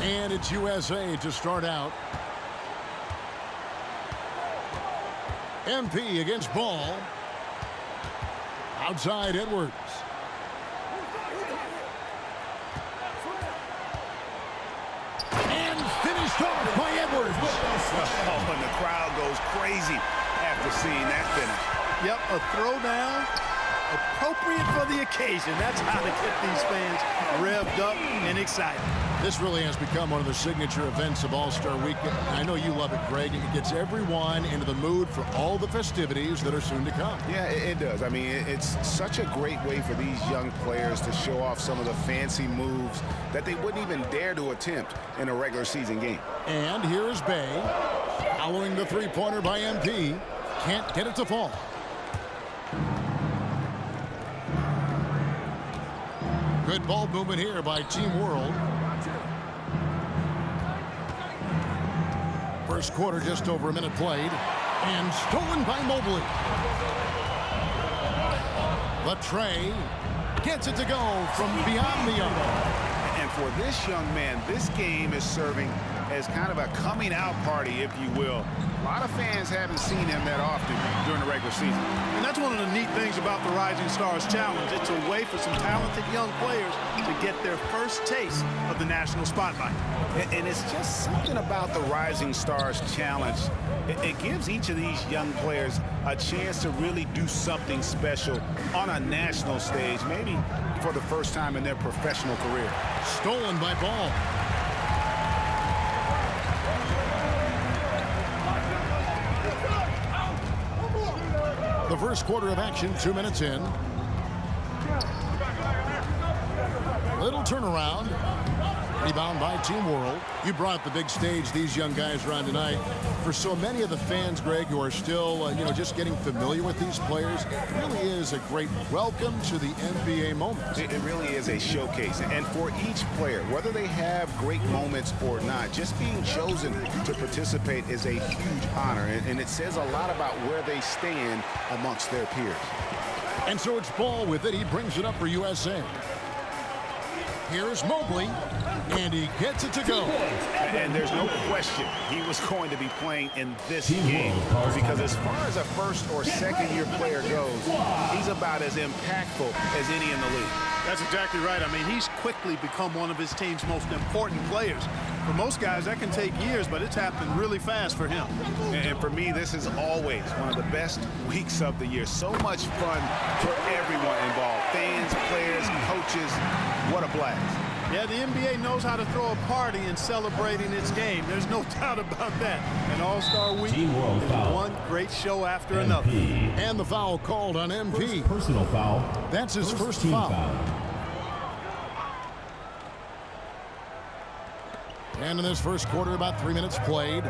And it's USA to start out. MP against ball. Outside Edwards. And finished off by Edwards. Oh, and the crowd goes crazy after seeing that finish. Yep, a throwdown appropriate for the occasion. That's how to get these fans revved up and excited. This really has become one of the signature events of All-Star Weekend. I know you love it, Greg. It gets everyone into the mood for all the festivities that are soon to come. Yeah, it does. I mean, it's such a great way for these young players to show off some of the fancy moves that they wouldn't even dare to attempt in a regular season game. And here is Bay. Following the three-pointer by MP. Can't get it to fall. Good ball movement here by Team World. First quarter, just over a minute played. And stolen by Mobley. Latrey gets it to go from beyond the arc. And for this young man, this game is serving as kind of a coming out party, if you will. A lot of fans haven't seen him that often during the regular season. And that's one of the neat things about the Rising Stars Challenge. It's a way for some talented young players to get their first taste of the national spotlight. And it's just something about the Rising Stars Challenge. It gives each of these young players a chance to really do something special on a national stage, maybe for the first time in their professional career. Stolen by Ball. The first quarter of action, 2 minutes in. Little turnaround. Rebound by Team World. You brought the big stage these young guys are on tonight. For so many of the fans, Greg, who are still, just getting familiar with these players, it really is a great welcome to the NBA moment. It really is a showcase. And for each player, whether they have great moments or not, just being chosen to participate is a huge honor. And it says a lot about where they stand amongst their peers. And so it's Ball with it. He brings it up for USA. Here's Mobley, and he gets it to go. And there's no question he was going to be playing in this game, because as far as a first or second year player goes, he's about as impactful as any in the league. That's exactly right. I mean, he's quickly become one of his team's most important players. For most guys, that can take years, but it's happened really fast for him. And for me, this is always one of the best weeks of the year. So much fun for everyone involved. Fans, players, coaches. What a blast. Yeah, the NBA knows how to throw a party in celebrating its game. There's no doubt about that. An All-Star Week, one great show after another. And the foul called on MP. Personal foul. That's his first foul. And in this first quarter, about 3 minutes played.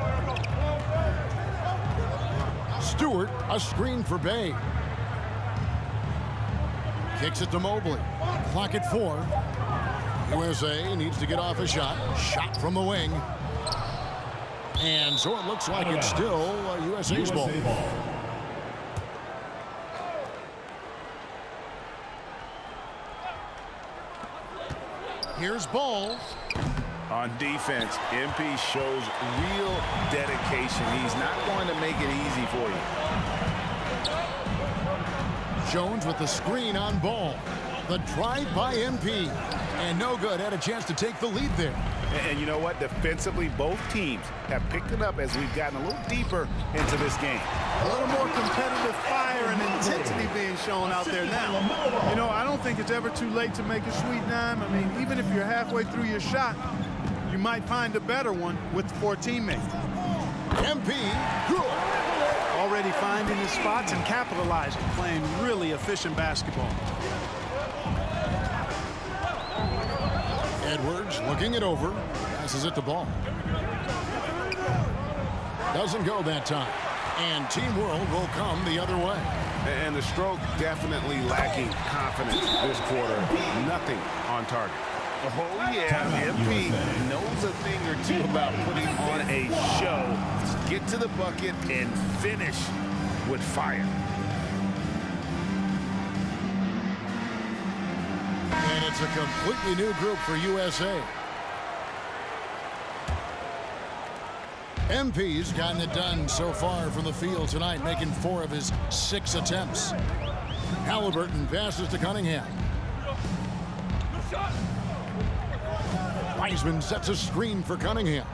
Stewart, a screen for Bay. Kicks it to Mobley. Clock at 4. USA needs to get off a shot. Shot from the wing. And so it looks like it's still USA's ball. Here's Ball. On defense, MP shows real dedication. He's not going to make it easy for you. Jones with the screen on Ball. The drive by MP. And no good. Had a chance to take the lead there. And you know what? Defensively, both teams have picked it up as we've gotten a little deeper into this game. A little more competitive fire and intensity being shown out there now. You know, I don't think it's ever too late to make a sweet dime. I mean, even if you're halfway through your shot, you might find a better one with 4 teammates. MP, good. Already finding his spots and capitalizing, playing really efficient basketball. Edwards looking it over. Passes it to Ball. Doesn't go that time. And Team World will come the other way. And the stroke definitely lacking confidence this quarter. Nothing on target. Oh, yeah, MP knows a thing or two about putting on a show. Get to the bucket and finish with fire. And it's a completely new group for USA. MP's gotten it done so far from the field tonight, making 4 of his 6 attempts. Halliburton passes to Cunningham. Wiseman sets a screen for Cunningham.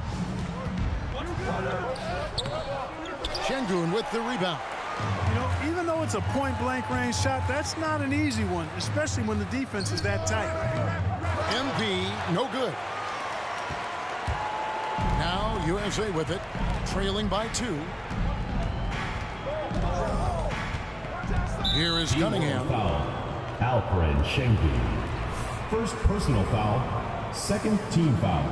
Şengün with the rebound. You know, even though it's a point-blank range shot, that's not an easy one, especially when the defense is that tight. MP, no good. Now USA with it, trailing by 2. Here is Cunningham. Foul. Alperen Şengün. First personal foul. Second team foul.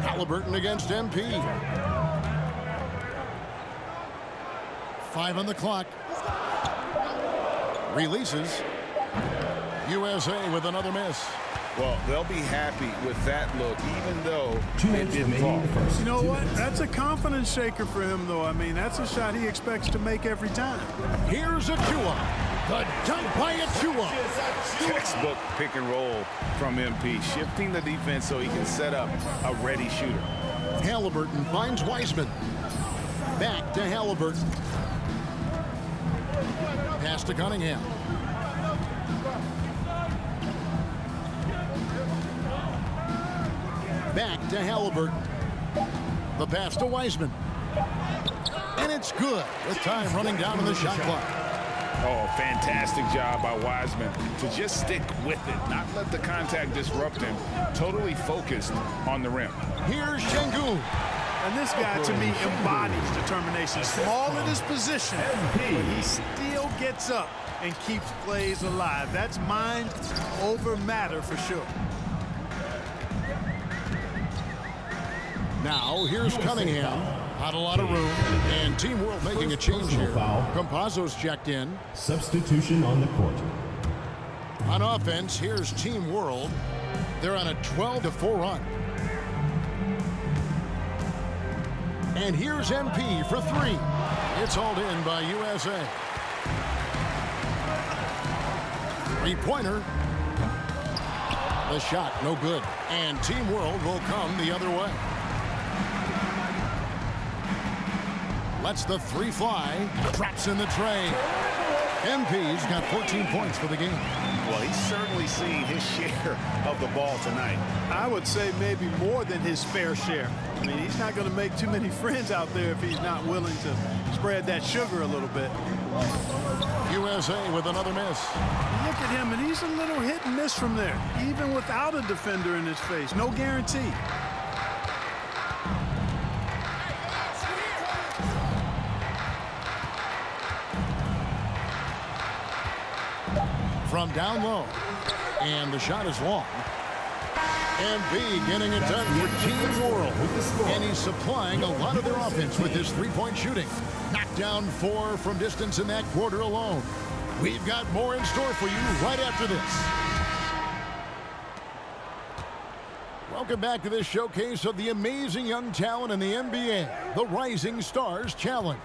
Halliburton against MP. 5 on the clock. Releases. USA with another miss. Well, they'll be happy with that look, even though 2 it minutes didn't remaining fall. in the first. You know 2 what? minutes. That's a confidence shaker for him, though. I mean, that's a shot he expects to make every time. Here's Achua. The dunk by Achua. Textbook pick and roll from MP, shifting the defense so he can set up a ready shooter. Halliburton finds Wiseman. Back to Halliburton. Pass to Cunningham. Back to Halliburton. The pass to Wiseman. And it's good with time running down in the shot clock. Oh, fantastic job by Wiseman to just stick with it, not let the contact disrupt him, totally focused on the rim. Here's Şengün. And this guy, to me, embodies determination. Small in his position, but he still gets up and keeps plays alive. That's mind over matter for sure. Now, here's Cunningham. Not a lot of room. And Team World making a change here. Campazzo's checked in. Substitution on the court. On offense, here's Team World. They're on a 12-4 run. And here's MP for 3. It's hauled in by USA. 3-pointer. The shot, no good. And Team World will come the other way. Lets the 3 fly. Drops in the tray. MP's got 14 points for the game. Well, he's certainly seen his share of the ball tonight. I would say maybe more than his fair share. I mean, he's not going to make too many friends out there if he's not willing to spread that sugar a little bit. USA with another miss. Look at him, and he's a little hit and miss from there, even without a defender in his face. No guarantee. From down low. And the shot is long. MP getting it done for Team World. And he's supplying a lot of their offense with his 3-point shooting. Knocked down 4 from distance in that quarter alone. We've got more in store for you right after this. Welcome back to this showcase of the amazing young talent in the NBA, the Rising Stars Challenge.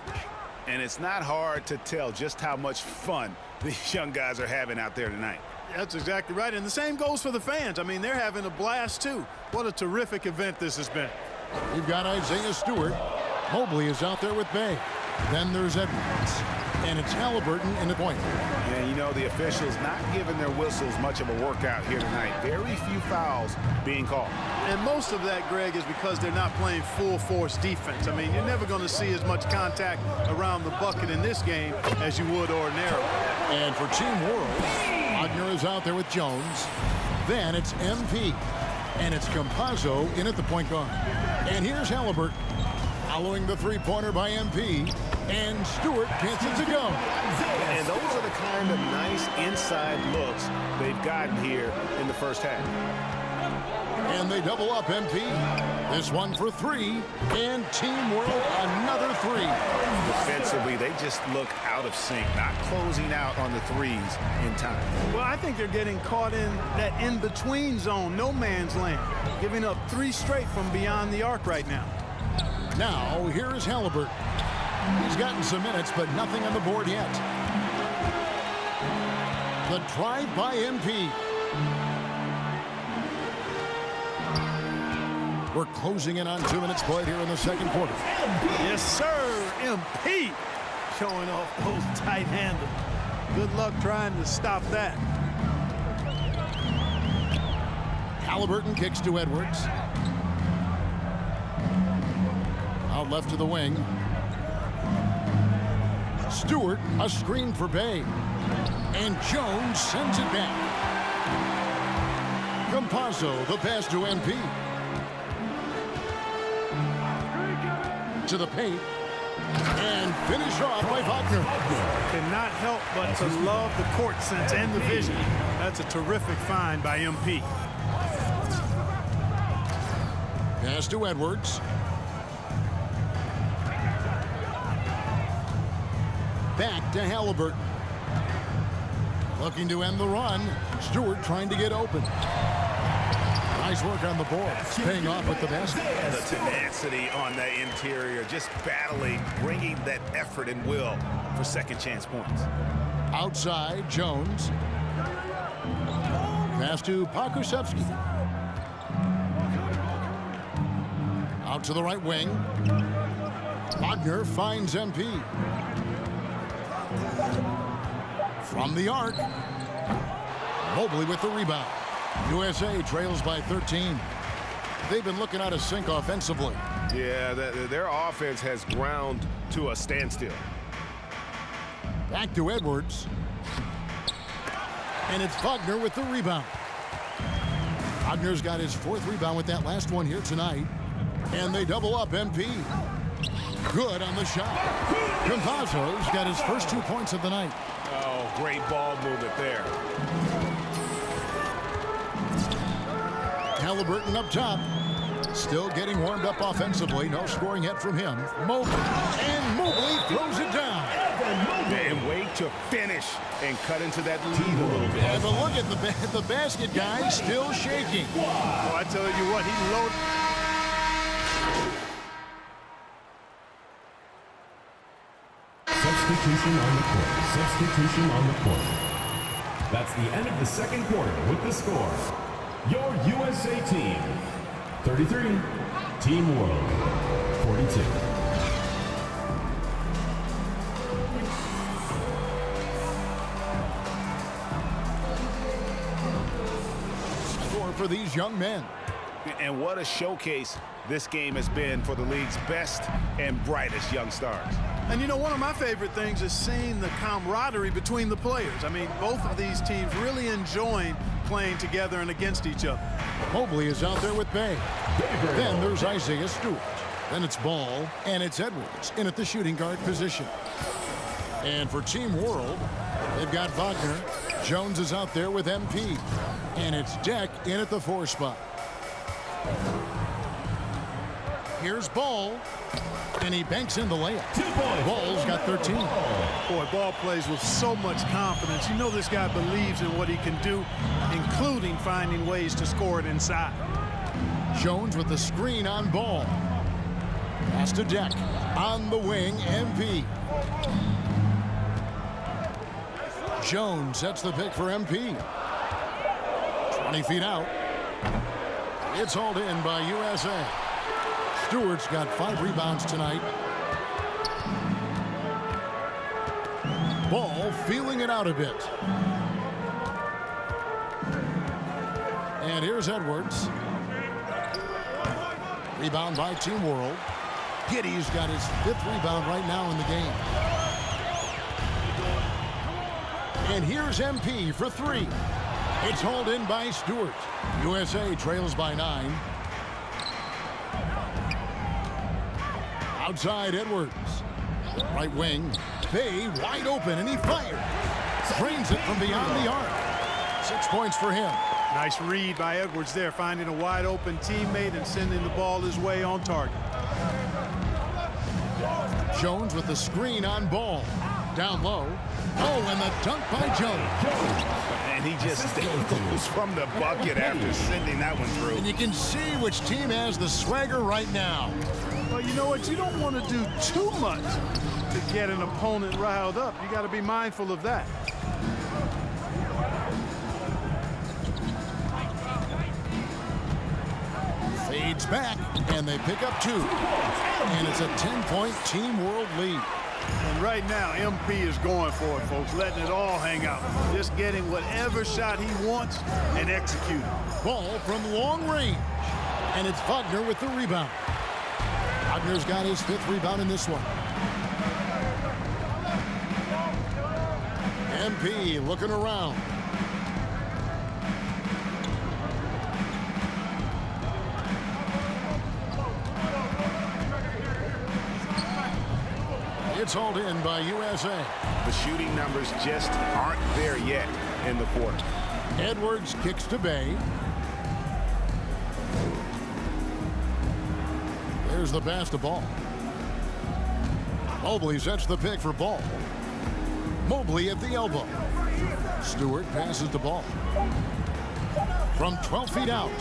And it's not hard to tell just how much fun these young guys are having out there tonight. That's exactly right. And the same goes for the fans. I mean, they're having a blast, too. What a terrific event this has been. We've got Isaiah Stewart. Mobley is out there with Bay. Then there's Edwards. And it's Halliburton in the point. And you know, the officials not giving their whistles much of a workout here tonight. Very few fouls being called. And most of that, Greg, is because they're not playing full-force defense. I mean, you're never going to see as much contact around the bucket in this game as you would ordinarily. And for Team World, Wagner is out there with Jones. Then it's MP. And it's Campazzo in at the point guard. And here's Halliburton. Following the 3-pointer by MP. And Stewart gets it to go. And those are the kind of nice inside looks they've gotten here in the first half. And they double up MP. This one for 3. And Team World another 3. Defensively, they just look out of sync, not closing out on the threes in time. Well, I think they're getting caught in that in-between zone, no man's land, giving up 3 straight from beyond the arc right now. Now, here is Halliburton. He's gotten some minutes, but nothing on the board yet. The drive by MP. We're closing in on 2 minutes played here in the second quarter. Yes, sir. MP showing off those tight handles. Good luck trying to stop that. Halliburton kicks to Edwards. Out left to the wing. Stewart, a screen for Bay. And Jones sends it back. Campazzo, the pass to MP. To the paint. And finish off by Wagner. Cannot help but to love the court sense and the vision. That's a terrific find by MP. Pass to Edwards. Back to Halliburton. Looking to end the run. Stewart trying to get open. Nice work on the boards. Paying off with the basket. The tenacity on that interior, just battling, bringing that effort and will for second chance points. Outside, Jones. Pass to Pokusevski. Out to the right wing. Wagner finds MP. From the arc. Mobley with the rebound. USA trails by 13. They've been looking out of sync offensively. Yeah, their offense has ground to a standstill. Back to Edwards. And it's Wagner with the rebound. Wagner's got his 4th rebound with that last one here tonight. And they double up MP. Good on the shot. Campazzo's got his first 2 points of the night. Oh, great ball movement there. Halliburton up top. Still getting warmed up offensively. No scoring yet from him. Mobley. And Mobley throws it down. And wait to finish and cut into that lead a little bit. Yeah, but look at the basket guy still shaking. Oh, I tell you what, he loaded. Substitution on the court. Substitution on the court. That's the end of the second quarter with the score. Your USA team, 33. Team World, 42. Score for these young men. And what a showcase this game has been for the league's best and brightest young stars. And you know, one of my favorite things is seeing the camaraderie between the players. I mean, both of these teams really enjoying playing together and against each other. Mobley is out there with Bay. Then there's Isaiah Stewart. Then it's Ball, and it's Edwards in at the shooting guard position. And for Team World, they've got Wagner. Jones is out there with MP. And it's Deck in at the 4 spot. Here's Ball. And he banks in the layup. Ball's got 13. Boy, Ball plays with so much confidence. You know this guy believes in what he can do, including finding ways to score it inside. Jones with the screen on Ball. Pass to Deck. On the wing, MP. Jones sets the pick for MP. 20 feet out. It's hauled in by USA. Stewart's got 5 rebounds tonight. Ball feeling it out a bit. And here's Edwards. Rebound by Team World. Giddey's got his 5th rebound right now in the game. And here's MP for 3. It's hauled in by Stewart. USA trails by 9. Outside Edwards. Right wing. Bay wide open, and he fires. Drains it from beyond the arc. 6 points for him. Nice read by Edwards there, finding a wide open teammate and sending the ball his way on target. Jones with the screen on Ball. Down low. Oh, and the dunk by Jones. And he just goes from the bucket after sending that one through. And you can see which team has the swagger right now. Well, you know what? You don't want to do too much to get an opponent riled up. You got to be mindful of that. Fades back, and they pick up 2. And it's a 10-point Team World lead. And right now, MP is going for it, folks, letting it all hang out. Just getting whatever shot he wants and executing. Ball from long range. And it's Wagner with the rebound. Wagner's got his 5th rebound in this one. MP looking around. It's hauled in by USA. The shooting numbers just aren't there yet in the quarter. Edwards kicks to Bay. There's the pass to Ball. Mobley sets the pick for Ball. Mobley at the elbow. Stewart passes the Ball. From 12 feet out.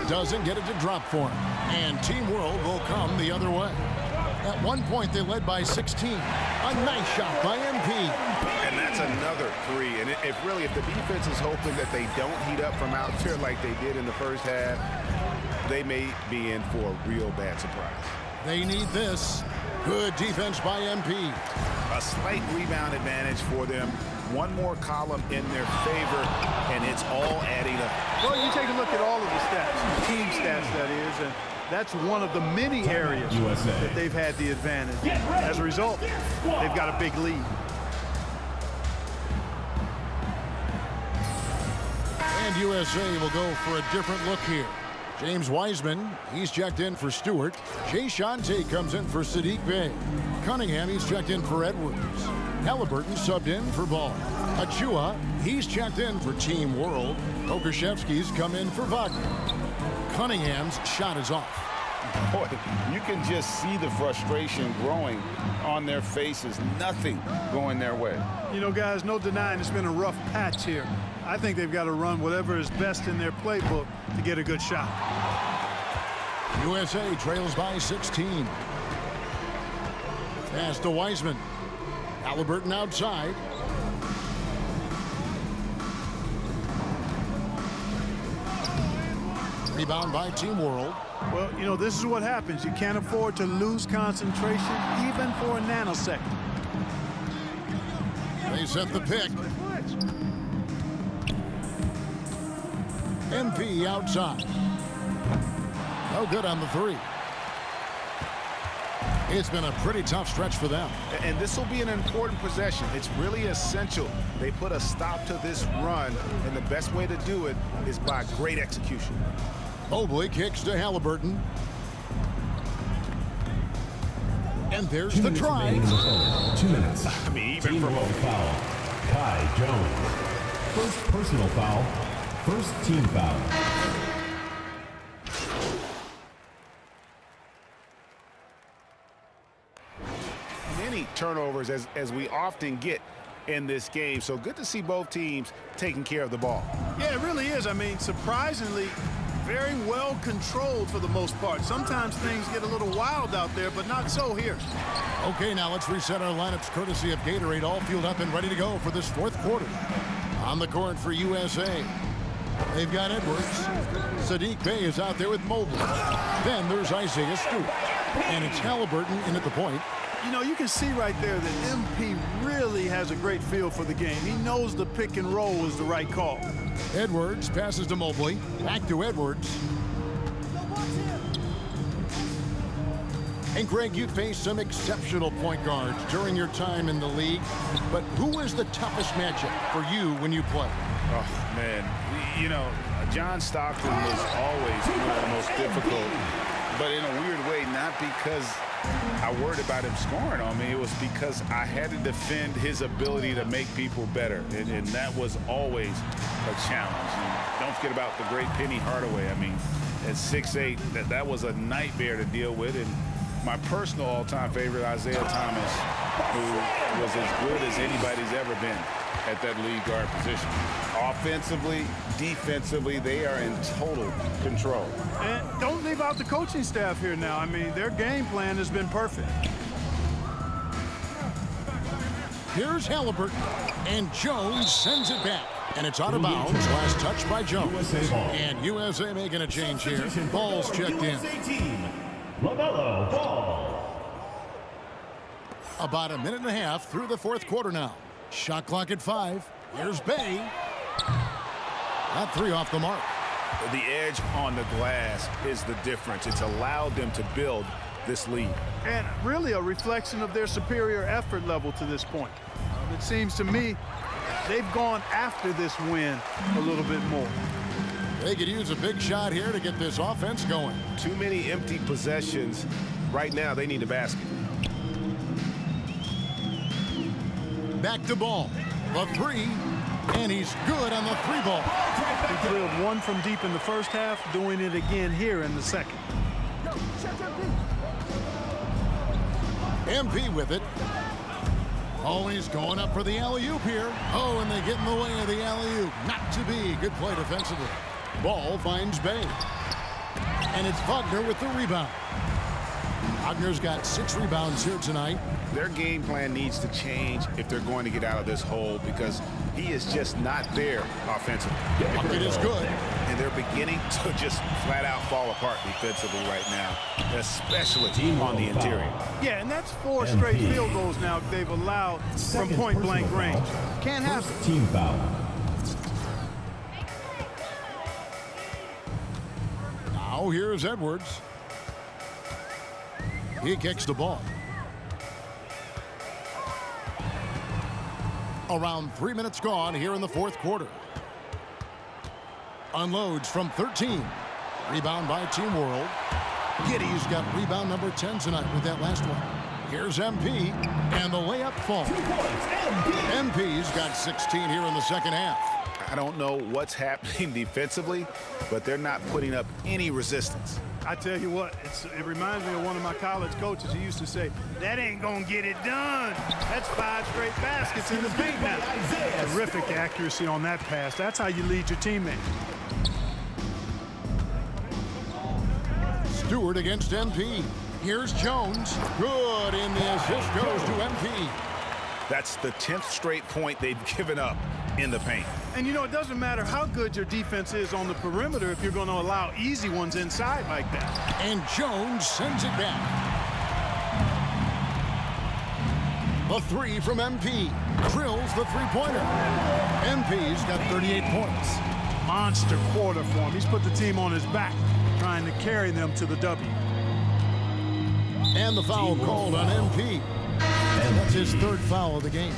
Doesn't get it to drop for him. And Team World will come the other way. At one point, they led by 16. A nice shot by MP. And that's another 3. And if the defense is hoping that they don't heat up from out there like they did in the first half, they may be in for a real bad surprise. They need this. Good defense by MP. A slight rebound advantage for them. One more column in their favor, and it's all adding up. Well, you take a look at all of the stats, the team stats, that is, and that's one of the many areas that they've had the advantage. As a result, they've got a big lead. And USA will go for a different look here. James Wiseman, he's checked in for Stewart. Jay Shante comes in for Sadiq Bey. Cunningham, he's checked in for Edwards. Halliburton subbed in for Ball. Achua, he's checked in for Team World. Okashevsky's come in for Wagner. Cunningham's shot is off. Boy, you can just see the frustration growing on their faces. Nothing going their way. You know, guys, no denying it's been a rough patch here. I think they've got to run whatever is best in their playbook to get a good shot. USA trails by 16. Pass to Wiseman. Halliburton outside. Rebound by Team World. Well, you know, this is what happens. You can't afford to lose concentration even for a nanosecond. They set the pick. MP outside. No good on the 3. It's been a pretty tough stretch for them. And this will be an important possession. It's really essential they put a stop to this run, and the best way to do it is by great execution. Mobley kicks to Halliburton. And there's the try. 2 minutes. I mean, even Team for World foul. Kai Jones. First personal foul. First team foul. Many turnovers as we often get in this game. So good to see both teams taking care of the ball. Yeah, it really is. I mean, surprisingly, very well controlled for the most part. Sometimes things get a little wild out there, but not so here. Okay, now let's reset our lineups courtesy of Gatorade, all fueled up and ready to go for this 4th quarter. On the court for USA. They've got Edwards. Sadiq Bey is out there with Mobley. Then there's Isaiah Stewart. And it's Halliburton in at the point. You know, you can see right there that MP really has a great feel for the game. He knows the pick and roll is the right call. Edwards passes to Mobley. Back to Edwards. And Greg, you faced some exceptional point guards during your time in the league. But who was the toughest matchup for you when you played? Oh, man. You know, John Stockton was always one of the most difficult, but in a weird way, not because I worried about him scoring on me. It was because I had to defend his ability to make people better, and that was always a challenge. And don't forget about the great Penny Hardaway. I mean, at 6'8", that was a nightmare to deal with. And my personal all-time favorite, Isaiah Thomas, who was as good as anybody's ever been at that lead guard position. Offensively, defensively, they are in total control. And don't leave out the coaching staff here now. I mean, their game plan has been perfect. Here's Halliburton, and Jones sends it back. And it's out of bounds. Last touch by Jones. USA ball. And USA making a change here. Ball's checked in. USA team. LaMelo Ball. About a minute and a half through the fourth quarter now. Shot clock at 5. Here's Bay. That 3 off the mark. The edge on the glass is the difference. It's allowed them to build this lead. And really a reflection of their superior effort level to this point. It seems to me they've gone after this win a little bit more. They could use a big shot here to get this offense going. Too many empty possessions. Right now, they need a basket. Back to Ball. The 3. And he's good on the 3 ball. He drilled 1 from deep in the first half, doing it again here in the second. MP with it. Oh, he's going up for the alley-oop here. Oh, and they get in the way of the alley-oop. Not to be. Good play defensively. Ball finds Bay. And it's Wagner with the rebound. Wagner's got 6 rebounds here tonight. Their game plan needs to change if they're going to get out of this hole because he is just not there offensively. Bucket is good. And they're beginning to just flat out fall apart defensively right now, especially on the interior. Yeah, and that's 4 straight field goals now they've allowed from point-blank range. Can't have it. Team foul. Now here's Edwards. He kicks the ball. Around 3 minutes gone here in the fourth quarter. Unloads from 13. Rebound by Team World. Giddy's got rebound number 10 tonight with that last one. Here's MP, and the layup falls. MP's got 16 here in the second half. I don't know what's happening defensively, but they're not putting up any resistance. I tell you what, it reminds me of one of my college coaches. He used to say, that ain't gonna get it done. That's 5 straight baskets in the paint now. Terrific accuracy on that pass. That's how you lead your teammate. Stewart against MP. Here's Jones. Good, and the assist goes to MP. That's the 10th straight point they've given up in the paint. And you know, it doesn't matter how good your defense is on the perimeter if you're going to allow easy ones inside like that. And Jones sends it back. The 3 from MP. Drills the 3-pointer. MP's got 38 points. Monster quarter for him. He's put the team on his back, trying to carry them to the W. And the foul called on MP. And that's his 3rd foul of the game.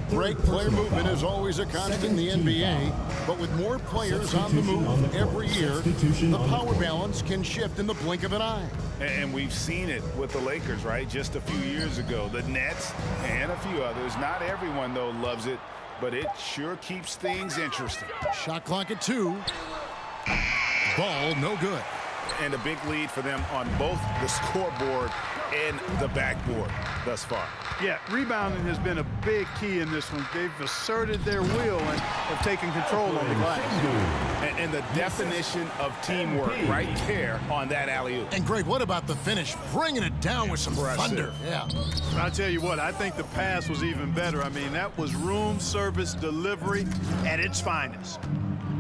Great player movement is always a constant in the NBA, but with more players on the move every year, the power balance can shift in the blink of an eye. And we've seen it with the Lakers, right? Just a few years ago. The Nets and a few others. Not everyone, though, loves it, but it sure keeps things interesting. Shot clock at 2. Ball no good. And a big lead for them on both the scoreboard and the backboard thus far. Yeah, rebounding has been a big key in this one. They've asserted their will and have taken control on the glass. And the definition of teamwork right there on that alley-oop. And Greg, what about the finish? Bringing it down with some thunder. Yeah. I'll tell you what, I think the pass was even better. I mean, that was room service delivery at its finest.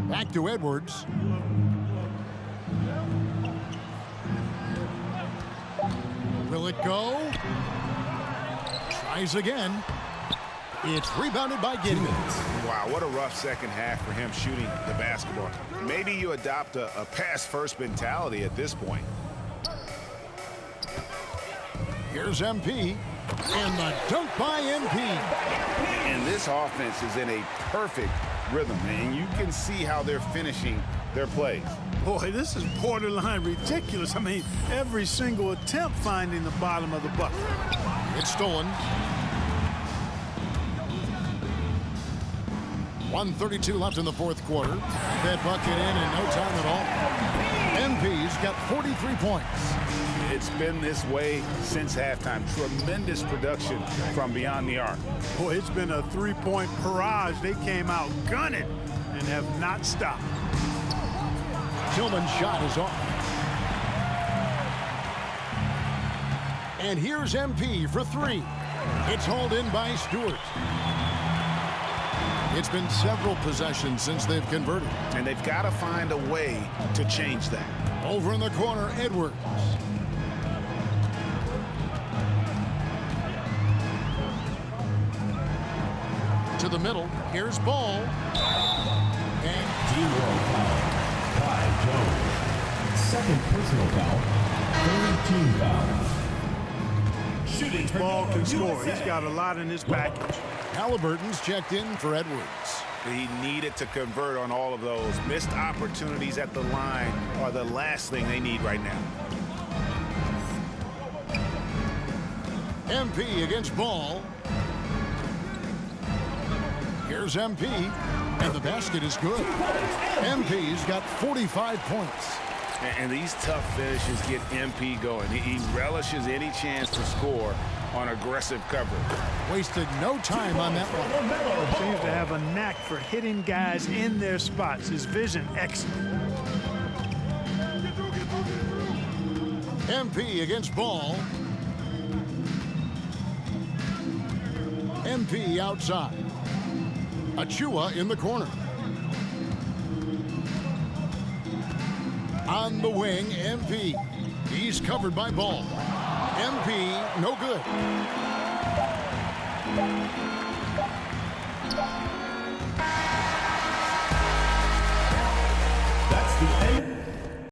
Back to Edwards. Will it go? Tries again. It's rebounded by Giddey. Wow, what a rough second half for him shooting the basketball. Maybe you adopt a pass-first mentality at this point. Here's MP. And the dunk by MP. And this offense is in a perfect rhythm, and you can see how they're finishing their plays. Boy, this is borderline ridiculous. I mean, every single attempt finding the bottom of the bucket. It's stolen. 1:32 left in the fourth quarter. That bucket in no time at all. MP's got 43 points. It's been this way since halftime. Tremendous production from beyond the arc. Boy, it's been a 3-point barrage. They came out gunning and have not stopped. Tillman's shot is off. And here's MP for 3. It's hauled in by Stewart. It's been several possessions since they've converted. And they've got to find a way to change that. Over in the corner, Edwards. To the middle, here's Ball. And Team World foul by Jones. Second personal foul. Third team foul. Shooting Ball can score. He's got a lot in his package. Halliburton's checked in for Edwards. He needed to convert on all of those. Missed opportunities at the line are the last thing they need right now. MP against Ball. Here's MP, and the basket is good. MP's got 45 points. And these tough finishes get MP going. He relishes any chance to score on aggressive coverage. Wasted no time on that one. Seems to have a knack for hitting guys in their spots. His vision excellent. MP against Ball. MP outside. Achua in the corner. On the wing, MP. He's covered by Ball. MP, no good.